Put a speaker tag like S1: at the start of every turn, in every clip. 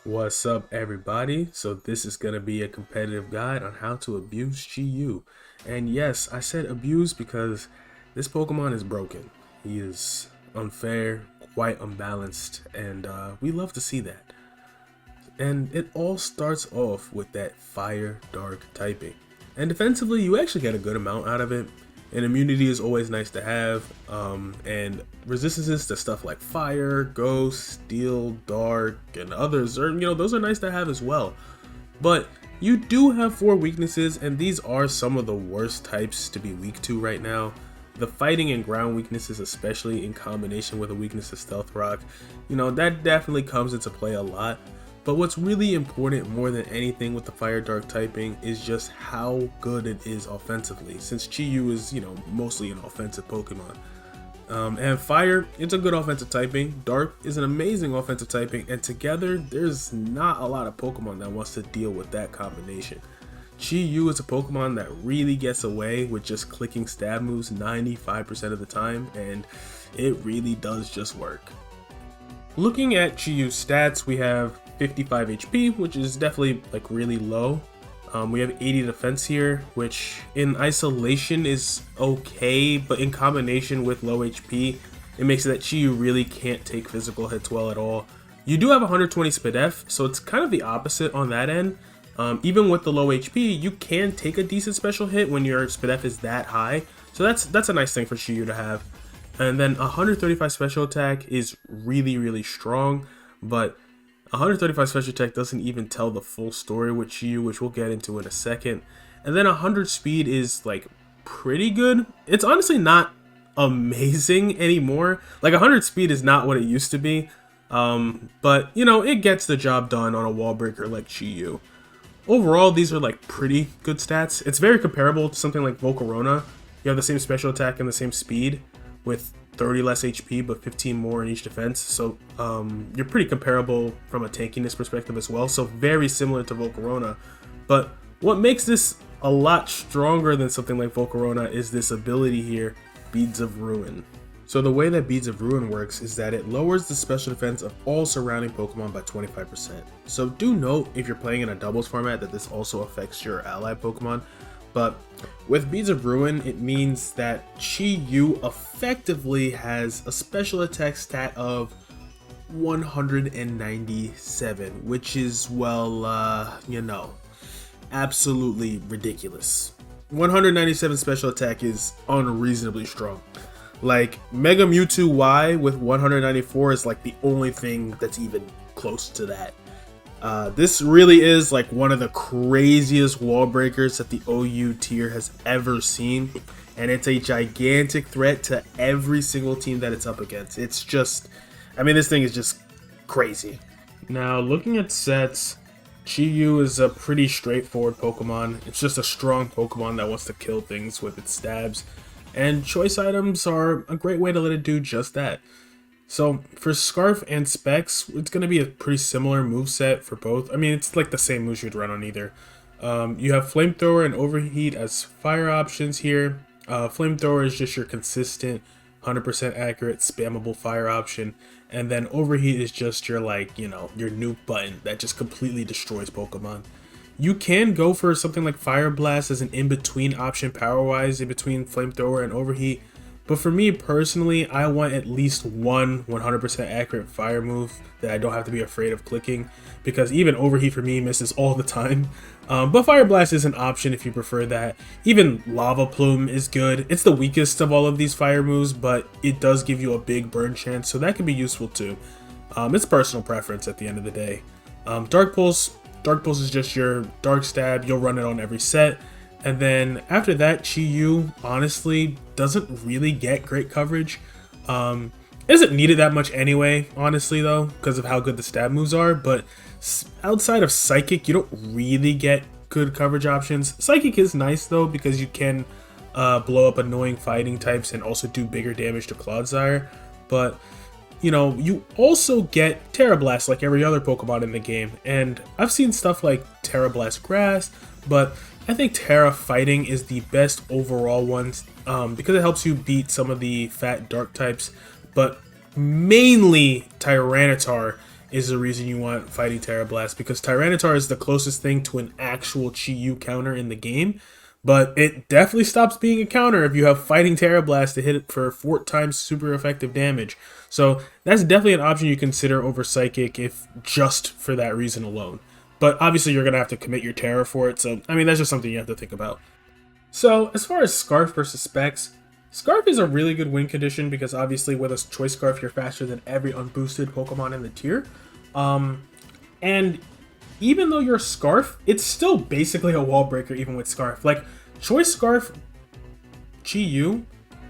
S1: What's up, everybody? So this is going to be a competitive guide on how to abuse Chi. And yes, I said abuse because this Pokemon is broken. He is unfair, quite unbalanced, and we love to see that. And it all starts off with that fire dark typing. And defensively, you actually get a good amount out of it. And immunity is always nice to have. And resistances to stuff like fire, ghost, steel, dark, and others are, those are nice to have as well. But you do have 4 weaknesses, and these are some of the worst types to be weak to right now. The fighting and ground weaknesses, especially in combination with a weakness to Stealth Rock, that definitely comes into play a lot. But what's really important more than anything with the Fire Dark typing is just how good it is offensively, since Chi is, mostly an offensive Pokemon. And Fire, it's a good offensive typing. Dark is an amazing offensive typing, and together, there's not a lot of Pokemon that wants to deal with that combination. Chi is a Pokemon that really gets away with just clicking stab moves 95% of the time, and it really does just work. Looking at Chi stats, we have 55 HP, which is definitely like really low. We have 80 defense here, which in isolation is okay, but in combination with low HP, it makes it that Chi really can't take physical hits well at all. You do have 120 SpDef, so it's kind of the opposite on that end. Even with the low HP, you can take a decent special hit when your SpDef is that high, so that's a nice thing for Chi to have. And then 135 special attack is really strong, but 135 special attack doesn't even tell the full story with Chi, which we'll get into in a second. And then 100 speed is like pretty good. It's honestly not amazing anymore. Like 100 speed is not what it used to be. But it gets the job done on a wall breaker like Chi. Overall, these are like pretty good stats. It's very comparable to something like Volcarona. You have the same special attack and the same speed with 30 less HP but 15 more in each defense, so you're pretty comparable from a tankiness perspective as well, so very similar to Volcarona. But what makes this a lot stronger than something like Volcarona is this ability here, Beads of Ruin. So the way that Beads of Ruin works is that it lowers the special defense of all surrounding Pokemon by 25%. So do note if you're playing in a doubles format that this also affects your allied Pokemon. But with Beads of Ruin, it means that Chi effectively has a special attack stat of 197, which is, well, absolutely ridiculous. 197 special attack is unreasonably strong. Like, Mega Mewtwo Y with 194 is like the only thing that's even close to that. This really is like one of the craziest wall breakers that the OU tier has ever seen, and it's a gigantic threat to every single team that it's up against. It's just, this thing is just crazy. Now, looking at sets, Chi is a pretty straightforward Pokemon. It's just a strong Pokemon that wants to kill things with its stabs, and choice items are a great way to let it do just that. So for Scarf and Specs, it's going to be a pretty similar moveset for both. It's like the same moves you'd run on either. You have Flamethrower and Overheat as fire options here. Flamethrower is just your consistent, 100% accurate, spammable fire option. And then Overheat is just your, your nuke button that just completely destroys Pokemon. You can go for something like Fire Blast as an in-between option power-wise, in between Flamethrower and Overheat. But for me personally, I want at least one 100% accurate fire move that I don't have to be afraid of clicking, because even Overheat for me misses all the time. But Fire Blast is an option if you prefer that. Even Lava Plume is good. It's the weakest of all of these fire moves, but it does give you a big burn chance, so that can be useful too. It's personal preference at the end of the day. Dark Pulse is just your Dark Stab. You'll run it on every set. And then after that, Chi honestly doesn't really get great coverage. It doesn't need it that much anyway, honestly though, because of how good the stab moves are. But outside of Psychic, you don't really get good coverage options. Psychic is nice though, because you can blow up annoying fighting types and also do bigger damage to Clodsire. But you also get Tera Blast like every other Pokemon in the game. And I've seen stuff like Tera Blast Grass, but I think Tera Fighting is the best overall one because it helps you beat some of the fat dark types, but mainly Tyranitar is the reason you want Fighting Tera Blast, because Tyranitar is the closest thing to an actual Chi-Yu counter in the game, but it definitely stops being a counter if you have Fighting Tera Blast to hit it for 4 times super effective damage. So that's definitely an option you consider over Psychic if just for that reason alone. But obviously you're going to have to commit your Tera for it, so I mean that's just something you have to think about. So as far as Scarf versus Specs, Scarf is a really good win condition because obviously with a Choice Scarf you're faster than every unboosted Pokemon in the tier. And even though you're Scarf, it's still basically a wall breaker even with Scarf. Like, Choice Scarf Chi-Yu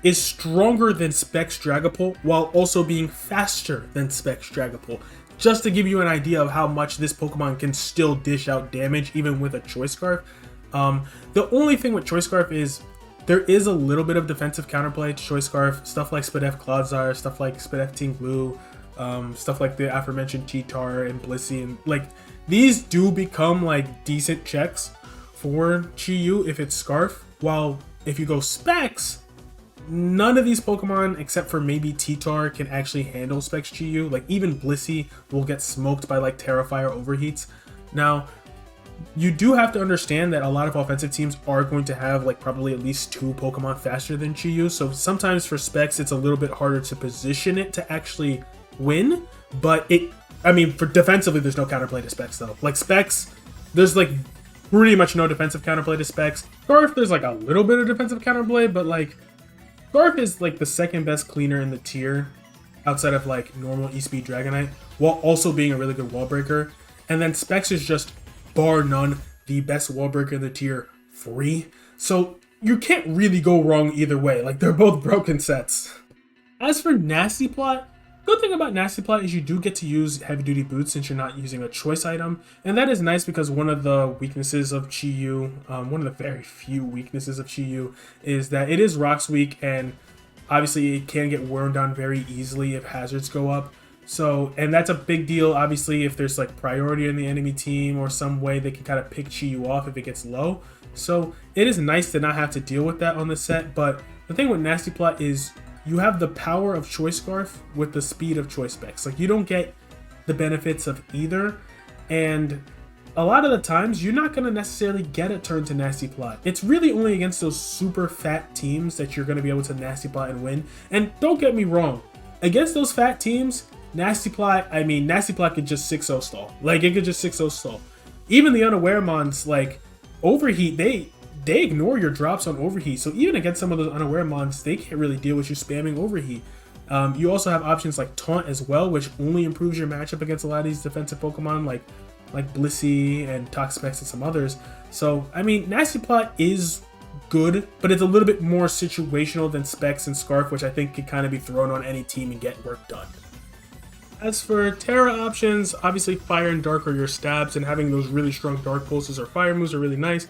S1: is stronger than Specs Dragapult while also being faster than Specs Dragapult. Just to give you an idea of how much this Pokemon can still dish out damage even with a Choice Scarf. The only thing with Choice Scarf is there is a little bit of defensive counterplay to Choice Scarf. Stuff like Spadef Clodsire, stuff like Spadef Tinglu, stuff like the aforementioned Cheetar and Blissey, and like these do become like decent checks for Chi-Yu if it's Scarf, while if you go Specs, none of these Pokemon except for maybe Cheetar can actually handle Specs Chi-Yu. Like even Blissey will get smoked by like Terrafire overheats. Now, you do have to understand that a lot of offensive teams are going to have like probably at least 2 Pokemon faster than Chi-Yu, so sometimes for Specs it's a little bit harder to position it to actually win, but I mean, for defensively there's no counterplay to Specs though. Like Specs, there's like pretty much no defensive counterplay to Specs. Scarf, there's like a little bit of defensive counterplay, but like Scarf is like the second best cleaner in the tier outside of like normal E-Speed Dragonite, while also being a really good wall breaker. And then Specs is just bar none the best wall breaker in the tier free. So you can't really go wrong either way. Like they're both broken sets. As for Nasty Plot, good thing about Nasty Plot is you do get to use heavy duty boots since you're not using a choice item, and that is nice because one of the weaknesses of Chi-Yu, one of the very few weaknesses of Chi-Yu, is that it is Rocks weak, and obviously it can get worn down very easily if hazards go up. So, and that's a big deal obviously if there's like priority in the enemy team or some way they can kind of pick Chi-Yu off if it gets low. So it is nice to not have to deal with that on the set, but the thing with Nasty Plot is you have the power of Choice Scarf with the speed of Choice Specs. Like you don't get the benefits of either, and a lot of the times you're not going to necessarily get a turn to Nasty Plot. It's really only against those super fat teams that you're going to be able to Nasty Plot and win. And don't get me wrong, against those fat teams, Nasty Plot could just 6-0 stall. Like it could just 6-0 stall. Even the unaware mons, like Overheat, they ignore your drops on Overheat. So even against some of those unaware mons, they can't really deal with you spamming Overheat. You also have options like Taunt as well, which only improves your matchup against a lot of these defensive Pokemon like Blissey and Toxapex and some others. So, I mean, Nasty Plot is good, but it's a little bit more situational than Specs and Scarf, which I think could kind of be thrown on any team and get work done. As for Tera options, obviously Fire and Dark are your stabs, and having those really strong Dark Pulses or Fire moves are really nice.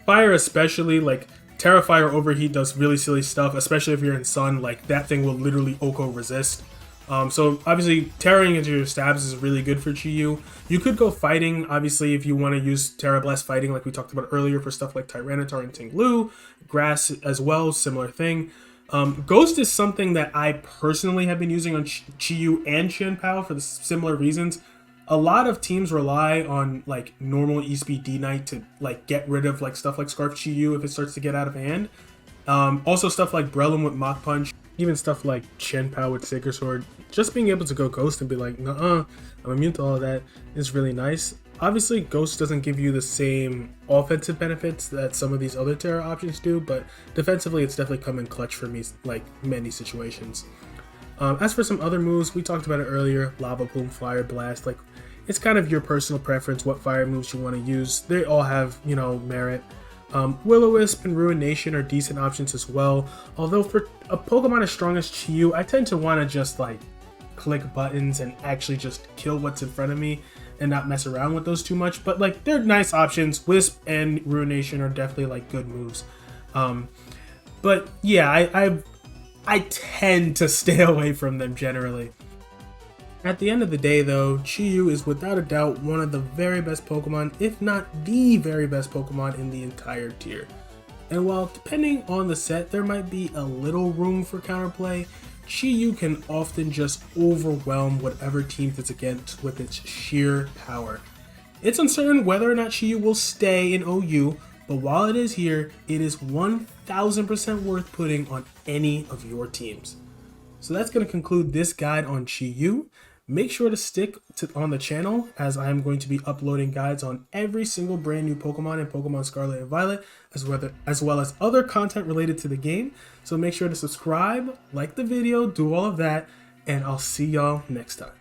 S1: Fire especially, like Terrafire Overheat does really silly stuff, especially if you're in Sun. Like that thing will literally Oko resist. So obviously Terraing into your stabs is really good for Chi-Yu. You could go Fighting, obviously, if you want to use Tera Blast Fighting like we talked about earlier for stuff like Tyranitar and Tinglu. Grass as well, similar thing. Ghost is something that I personally have been using on Chi-Yu and Chien-Pao for the similar reasons. A lot of teams rely on like normal E-Speed D-Knight to like get rid of like stuff like Scarf Chi-Yu if it starts to get out of hand. Also stuff like Breloom with Mach Punch, even stuff like Chien-Pao with Sacred Sword. Just being able to go Ghost and be like, nuh-uh, I'm immune to all of that is really nice. Obviously, Ghost doesn't give you the same offensive benefits that some of these other Tera options do, but defensively, it's definitely come in clutch for me, like many situations. As for some other moves, we talked about it earlier, Lava Plume, Fire Blast, like it's kind of your personal preference what fire moves you want to use. They all have, you know, merit. Will-O-Wisp and Ruination are decent options as well, although for a Pokemon as strong as Chi-Yu, I tend to want to just like click buttons and actually just kill what's in front of me and not mess around with those too much, but like they're nice options. Wisp and Ruination are definitely like good moves. But yeah, I tend to stay away from them generally. At the end of the day though, Chi-Yu is without a doubt one of the very best Pokemon, if not the very best Pokemon in the entire tier. And while depending on the set there might be a little room for counterplay, Chi-Yu can often just overwhelm whatever team it's against with its sheer power. It's uncertain whether or not Chi-Yu will stay in OU, but while it is here, it is 1000% worth putting on any of your teams. So that's going to conclude this guide on Chi-Yu. Make sure to stick on the channel, as I am going to be uploading guides on every single brand new Pokemon in Pokemon Scarlet and Violet, as well as other content related to the game. So make sure to subscribe, like the video, do all of that, and I'll see y'all next time.